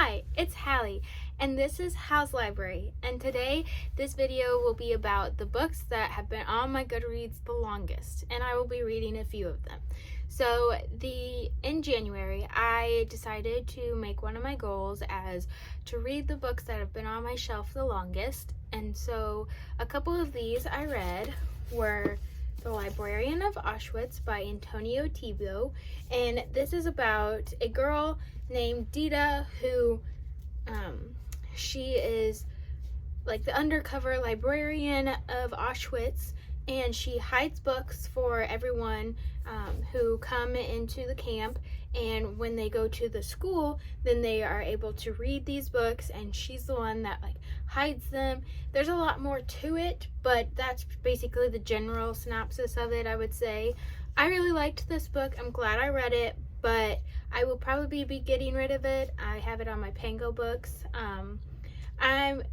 Hi, it's Hallie, and this is Hal's Library, and today this video will be about the books that have been on my Goodreads the longest, and I will be reading a few of them. So in January, I decided to make one of my goals as to read the books that have been on my shelf the longest, and so a couple of these I read were The Librarian of Auschwitz by Antonio Tebow, and this is about a girl named Dita who she is like the undercover librarian of Auschwitz, and she hides books for everyone who come into the camp, and when they go to the school then they are able to read these books, and she's the one that like hides them. There's a lot more to it, but that's basically the general synopsis of it, I would say. I really liked this book. I'm glad I read it, but I will probably be getting rid of it. I have it on my Pango books.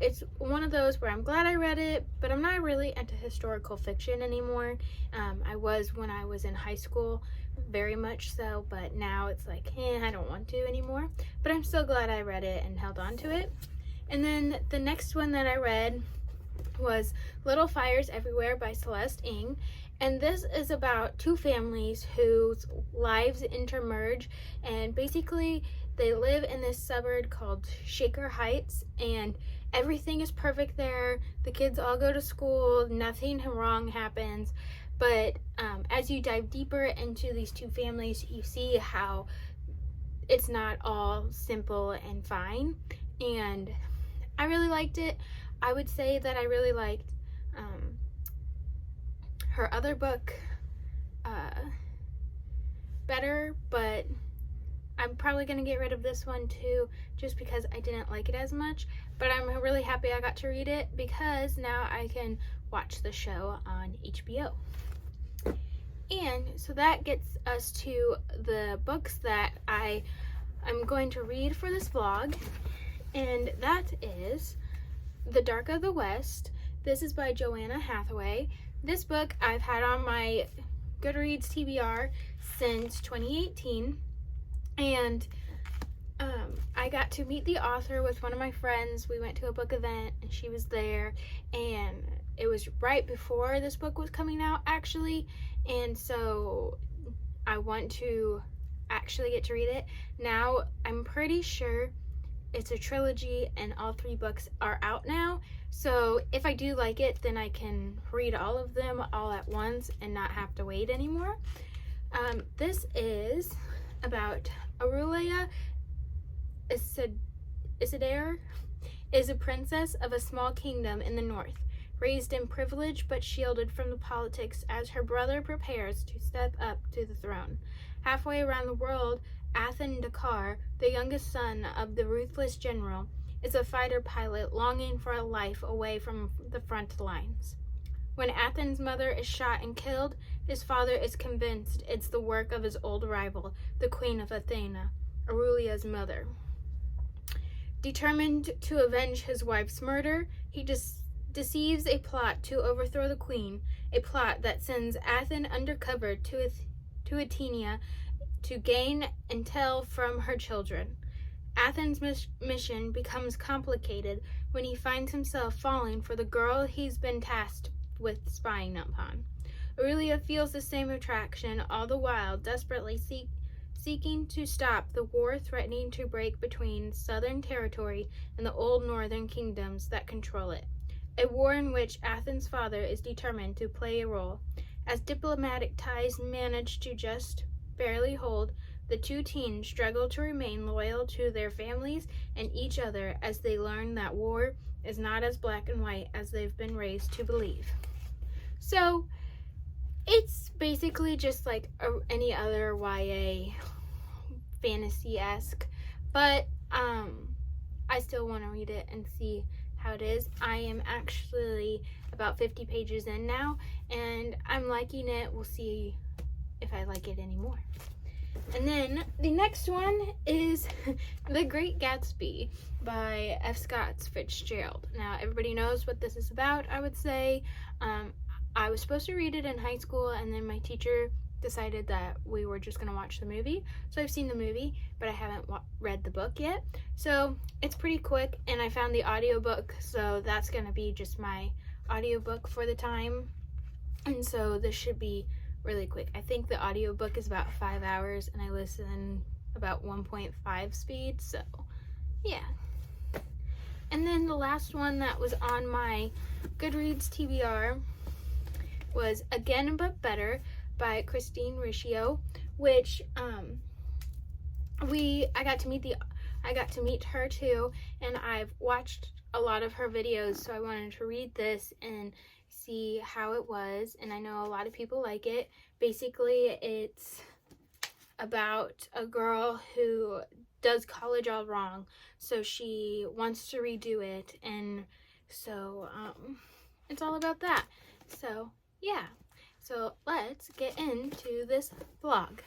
It's one of those where I'm glad I read it, but I'm not really into historical fiction anymore. I was when I was in high school, very much so, but now it's like, I don't want to anymore. But I'm still glad I read it and held on to it. And then the next one that I read was Little Fires Everywhere by Celeste Ng. And this is about two families whose lives intermerge, and basically they live in this suburb called Shaker Heights, and everything is perfect there. The kids all go to school, nothing wrong happens. But as you dive deeper into these two families, you see how it's not all simple and fine. And I really liked it. I would say that I really liked her other book better, but I'm probably going to get rid of this one too, just because I didn't like it as much. But I'm really happy I got to read it, because now I can watch the show on HBO. And so that gets us to the books that I'm going to read for this vlog, and that is The Dark of the West. This is by Joanna Hathaway. This book I've had on my Goodreads TBR since 2018, and I got to meet the author with one of my friends. We went to a book event and she was there, and it was right before this book was coming out actually, and so I want to actually get to read it. Now I'm pretty sure it's a trilogy and all three books are out now, so if I do like it, then I can read all of them all at once and not have to wait anymore. This is about Aurelia Isidore is a princess of a small kingdom in the north, raised in privilege but shielded from the politics as her brother prepares to step up to the throne. Halfway around the world, Athen Dakar, the youngest son of the ruthless general, is a fighter pilot longing for a life away from the front lines. When Athen's mother is shot and killed, his father is convinced it's the work of his old rival, the Queen of Athena, Aurelia's mother. Determined to avenge his wife's murder, he deceives a plot to overthrow the queen, a plot that sends Athen undercover to Athenia to gain intel from her children. Athen's mission becomes complicated when he finds himself falling for the girl he's been tasked with spying upon. Aurelia feels the same attraction, all the while desperately seeking to stop the war threatening to break between southern territory and the old northern kingdoms that control it. A war in which Athen's father is determined to play a role. As diplomatic ties manage to just barely hold, the two teens struggle to remain loyal to their families and each other as they learn that war is not as black and white as they've been raised to believe. So it's basically just like any other YA fantasy-esque, but I still want to read it and see how it is. I am actually about 50 pages in now, and I'm liking it. We'll see if I like it anymore. And then the next one is The Great Gatsby by F. Scott Fitzgerald. Now everybody knows what this is about, I would say. I was supposed to read it in high school, and then my teacher decided that we were just gonna watch the movie. So I've seen the movie, but I haven't read the book yet. So it's pretty quick, and I found the audiobook, so that's gonna be just my audiobook for the time. And so this should be really quick. I think the audiobook is about 5 hours, and I listen about 1.5 speed, so yeah. And then the last one that was on my Goodreads TBR was Again But Better by Christine Riccio, which I got to meet her too, and I've watched a lot of her videos, so I wanted to read this and see how it was, and I know a lot of people like it. Basically, it's about a girl who does college all wrong, so she wants to redo it, and so it's all about that. So yeah, so let's get into this vlog.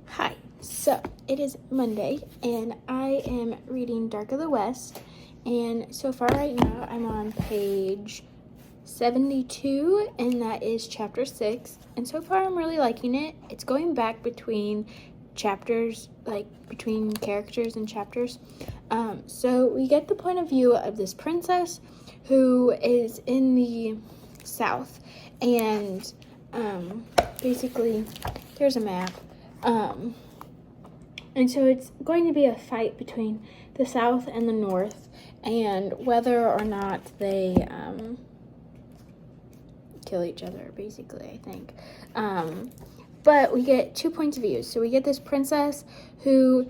Hi, so it is Monday, and I am reading Dark of the West, and so far right now I'm on page 72, and that is chapter 6, and so far I'm really liking it. It's going back between chapters, like between characters and chapters. So we get the point of view of this princess who is in the south, and basically there's a map. And so it's going to be a fight between the south and the north, and whether or not they kill each other, basically, I think. But we get 2 points of view. So we get this princess who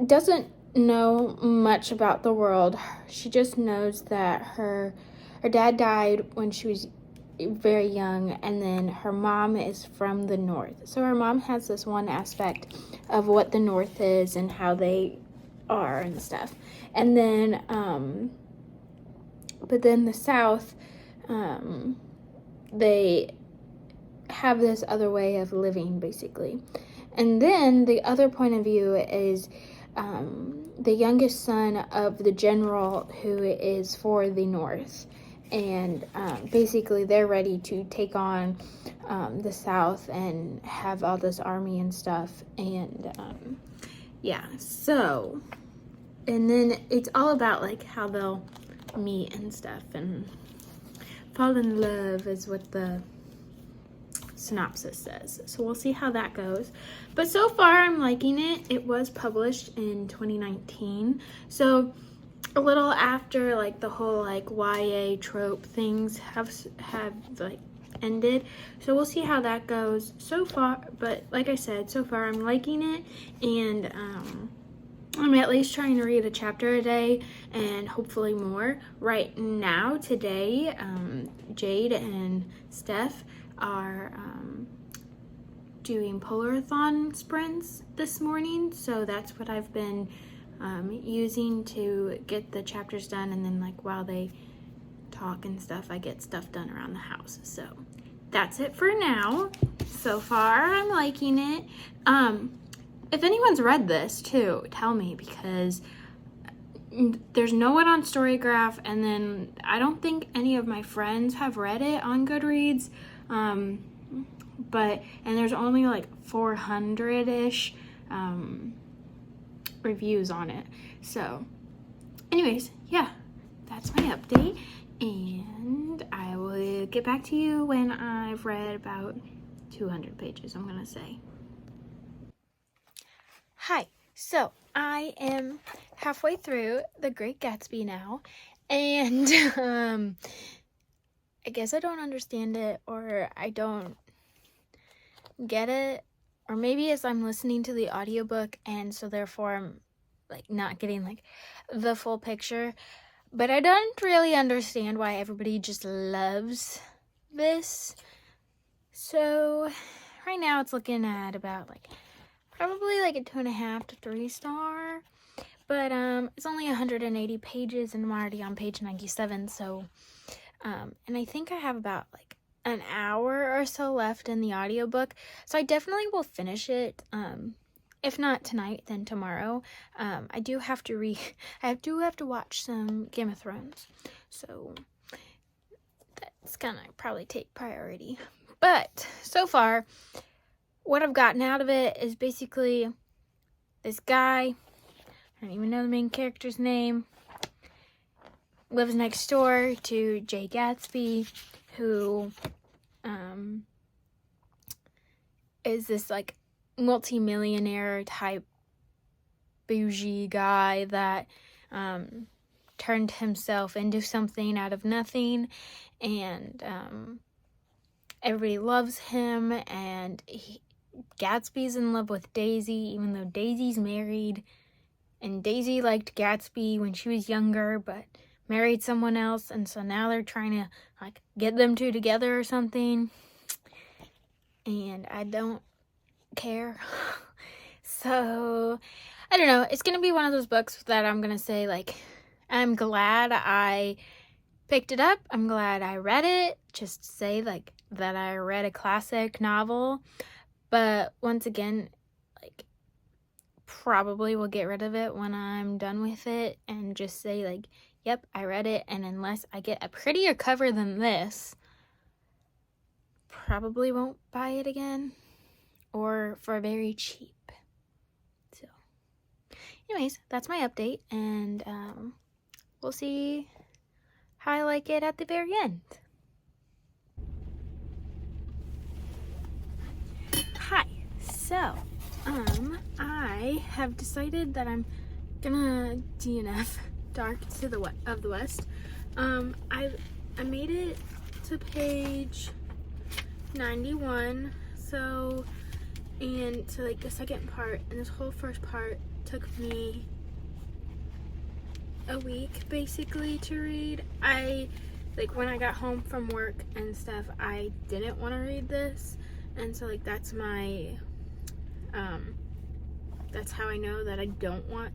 doesn't know much about the world. She just knows that her dad died when she was very young, and then her mom is from the north. So her mom has this one aspect of what the north is and how they are and stuff. And then but then the south, they have this other way of living, basically. And then the other point of view is the youngest son of the general who is for the north. And basically they're ready to take on the south and have all this army and stuff. And yeah, so, and then it's all about like how they'll meet and stuff and fall in love is what the synopsis says. So we'll see how that goes. But so far I'm liking it. It was published in 2019. So a little after like the whole like YA trope things have like ended. So we'll see how that goes so far. But like I said, so far I'm liking it, and I'm at least trying to read a chapter a day and hopefully more. Right now, today, Jade and Steph are doing Polarathon sprints this morning, so that's what I've been using to get the chapters done, and then like while they talk and stuff, I get stuff done around the house. So that's it for now. So far I'm liking it. If anyone's read this too, tell me, because there's no one on Storygraph, and then I don't think any of my friends have read it on Goodreads. And there's only like 400-ish reviews on it. So anyways, yeah, that's my update, and I will get back to you when I've read about 200 pages, I'm gonna say. Hi, so I am halfway through The Great Gatsby now, and I guess I don't understand it, or I don't get it, or maybe as I'm listening to the audiobook, and so therefore I'm like not getting like the full picture. But I don't really understand why everybody just loves this. So right now it's looking at about like probably like a 2.5 to 3 star. But it's only 180 pages, and I'm already on page 97, so and I think I have about like an hour or so left in the audiobook, so I definitely will finish it. If not tonight, then tomorrow. I do have to watch some Game of Thrones, so that's gonna probably take priority. But so far, what I've gotten out of it is basically this guy, I don't even know the main character's name, lives next door to Jay Gatsby, who is this like multi-millionaire type bougie guy that turned himself into something out of nothing, and everybody loves him, and Gatsby's in love with Daisy, even though Daisy's married, and Daisy liked Gatsby when she was younger, but married someone else, and so now they're trying to like get them two together or something, and I don't care. So I don't know, it's gonna be one of those books that I'm gonna say like, I'm glad I picked it up, I'm glad I read it, just to say like that I read a classic novel. But once again, like, probably will get rid of it when I'm done with it and just say like, yep, I read it, and unless I get a prettier cover than this, probably won't buy it again, or for very cheap. So anyways, that's my update, and we'll see how I like it at the very end. Hi, so I have decided that I'm gonna DNF Dark of the West. I made it to page 91, so, and to like the second part, and this whole first part took me a week basically to read. Like when I got home from work and stuff, I didn't want to read this, and so like that's my that's how I know that I don't want,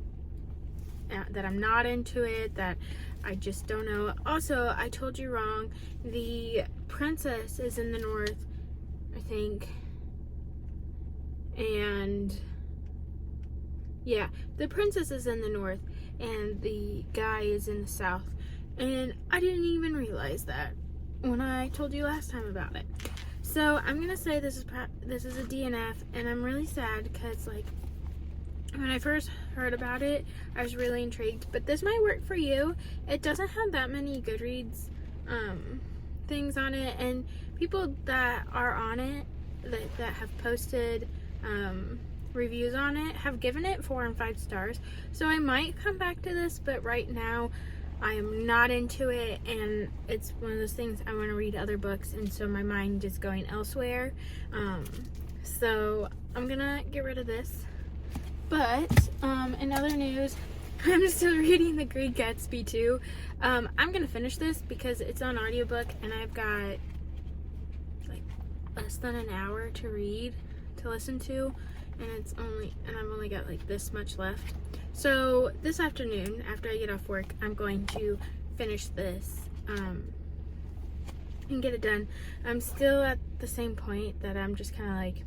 that I'm not into it, that I just don't know. Also, I told you wrong, the princess is in the north, I think, and yeah, the princess is in the north and the guy is in the south, and I didn't even realize that when I told you last time about it. So I'm gonna say this is a DNF, and I'm really sad because like when I first heard about it, I was really intrigued, but this might work for you. It doesn't have that many Goodreads things on it, and people that are on it, that have posted reviews on it, have given it 4 and 5 stars. So I might come back to this, but right now I am not into it, and it's one of those things, I want to read other books, and so my mind is going elsewhere. So I'm gonna get rid of this. But in other news, I'm still reading The Great Gatsby too. I'm gonna finish this because it's on audiobook, and I've got like less than an hour to listen to, and I've only got like this much left. So this afternoon, after I get off work, I'm going to finish this and get it done. I'm still at the same point that I'm just kind of like,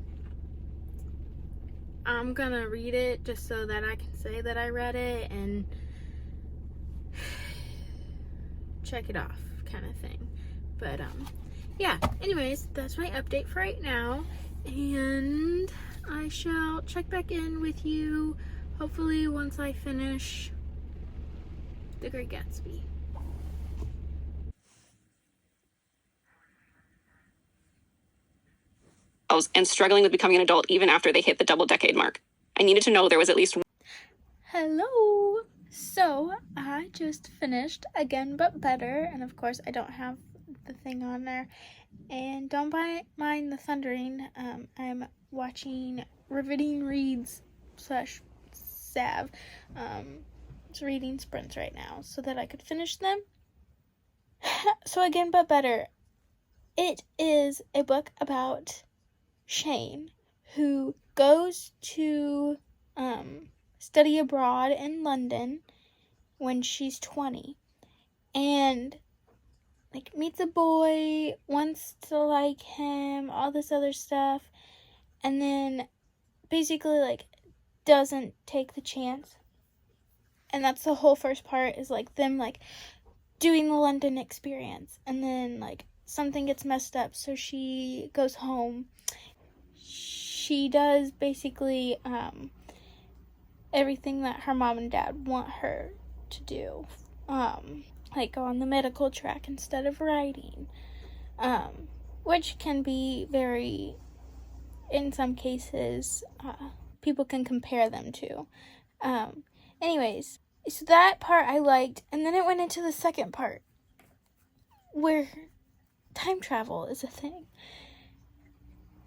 I'm gonna read it just so that I can say that I read it and check it off kind of thing. But yeah, anyways, that's my update for right now, and I shall check back in with you hopefully once I finish The Great Gatsby. And struggling with becoming an adult even after they hit the double-decade mark. I needed to know there was at least... Hello! So, I just finished Again But Better, and of course I don't have the thing on there. And don't mind the thundering, I'm watching Riveting Reads / Sav. It's reading sprints right now so that I could finish them. So Again But Better. It is a book about Shane, who goes to study abroad in London when she's 20. And like meets a boy, wants to like him, all this other stuff, and then basically like doesn't take the chance. And that's the whole first part, is like them like doing the London experience, and then like something gets messed up, so she goes home. She does basically everything that her mom and dad want her to do, like go on the medical track instead of writing, which can be very, in some cases, people can compare them to. Anyways, so that part I liked, and then it went into the second part where time travel is a thing.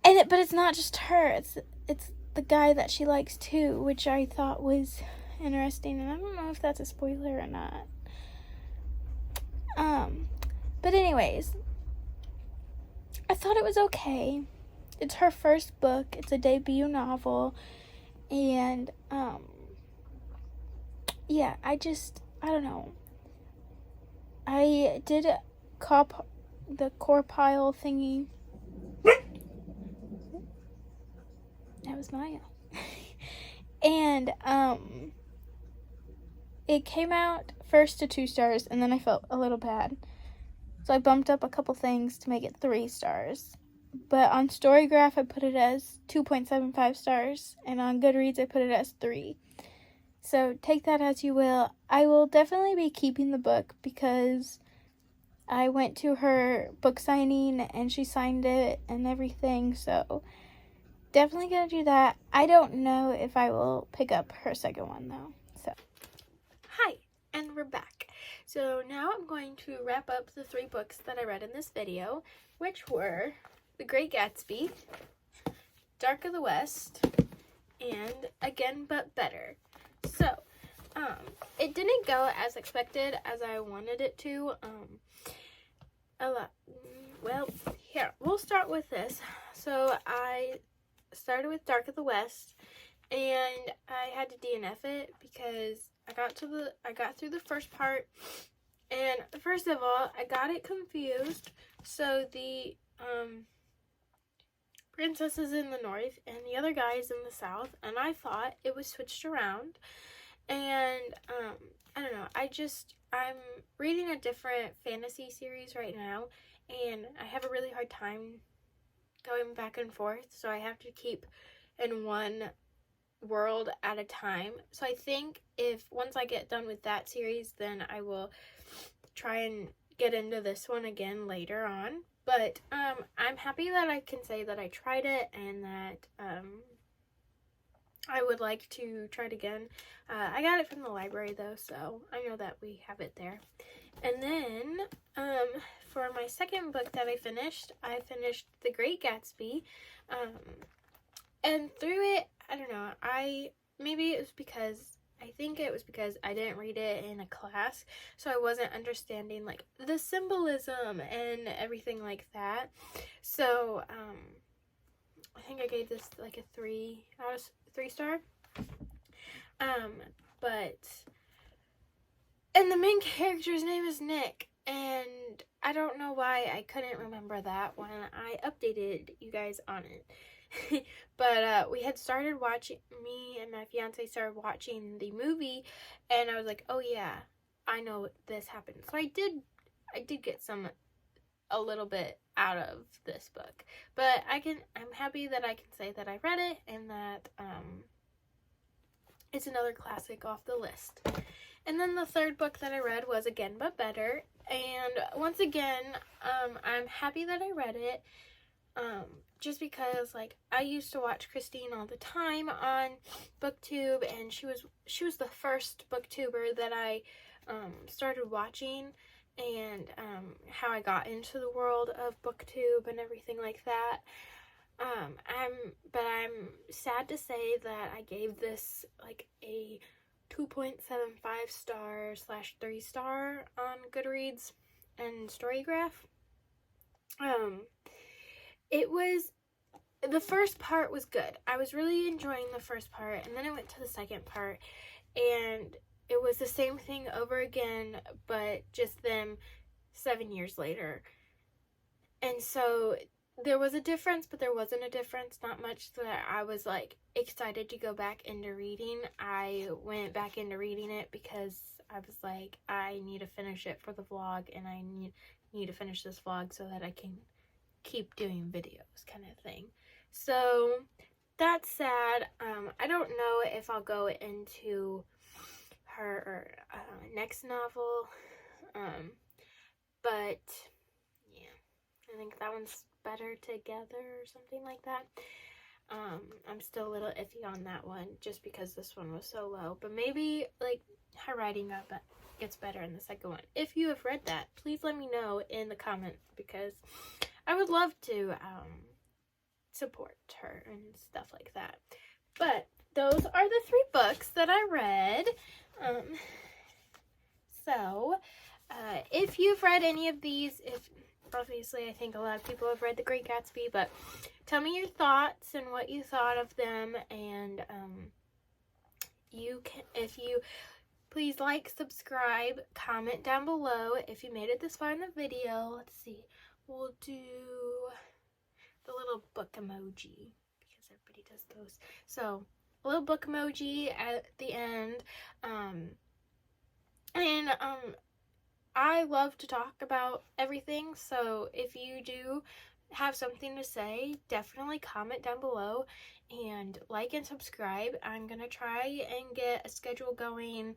But it's not just her, it's the guy that she likes too, which I thought was interesting, and I don't know if that's a spoiler or not. But anyways, I thought it was okay. It's her first book, it's a debut novel, and yeah, I don't know. I did the core pile thingy. That was Maya. And it came out first to 2 stars, and then I felt a little bad, so I bumped up a couple things to make it 3 stars. But on Storygraph I put it as 2.75 stars, and on Goodreads I put it as 3. So take that as you will. I will definitely be keeping the book because I went to her book signing and she signed it and everything, so definitely gonna do that. I don't know if I will pick up her second one though. So hi, and we're back. So now I'm going to wrap up the 3 books that I read in this video, which were The Great Gatsby, Dark of the West, and Again But Better. So it didn't go as expected as I wanted it to. Well, here, we'll start with this. So I started with Dark of the West, and I had to DNF it because I got through the first part, and first of all, I got it confused. So the princess is in the north and the other guy is in the south, and I thought it was switched around. And I don't know, I'm reading a different fantasy series right now, and I have a really hard time going back and forth, so I have to keep in one world at a time. So I think once I get done with that series, then I will try and get into this one again later on. But I'm happy that I can say that I tried it, and that I would like to try it again. I got it from the library though, so I know that we have it there. And then for my second book that I finished The Great Gatsby. And through it, I don't know, I think it was because I didn't read it in a class, so I wasn't understanding like the symbolism and everything like that. So I think I gave this like a 3 star. And the main character's name is Nick, and I don't know why I couldn't remember that when I updated you guys on it. But me and my fiance started watching the movie, and I was like, oh yeah, I know this happened. So I did get a little bit out of this book, but I'm happy that I can say that I read it, and that it's another classic off the list. And then the third book that I read was Again But Better, and once again, I'm happy that I read it, just because like I used to watch Christine all the time on BookTube, and she was the first BookTuber that I started watching, and how I got into the world of BookTube and everything like that. I'm sad to say that I gave this like a 2.75 star / 3 star on Goodreads and Storygraph. It was the first part was good. I was really enjoying the first part, and then I went to the second part, and it was the same thing over again, but just them 7 years later. And so there was a difference, but there wasn't a difference. Not much that I was like excited to go back into reading. I went back into reading it because I was like, I need to finish it for the vlog, and I need to finish this vlog so that I can keep doing videos, kind of thing. So that's sad. I don't know if I'll go into her next novel, but yeah, I think that one's Better Together or something like that. I'm still a little iffy on that one just because this one was so low, but maybe like her writing gets better in the second one. If you have read that, please let me know in the comments because I would love to support her and stuff like that. But those are the 3 books that I read. If you've read any of these, obviously I think a lot of people have read The Great Gatsby, but tell me your thoughts and what you thought of them, and if you please like, subscribe, comment down below if you made it this far in the video. Let's see, we'll do the little book emoji because everybody does those. So a little book emoji at the end. I love to talk about everything, so if you do have something to say, definitely comment down below and like and subscribe. I'm gonna try and get a schedule going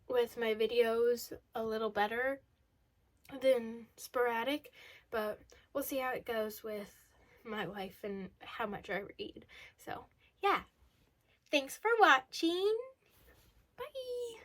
with my videos a little better than sporadic, but we'll see how it goes with my life and how much I read. So yeah, thanks for watching. Bye.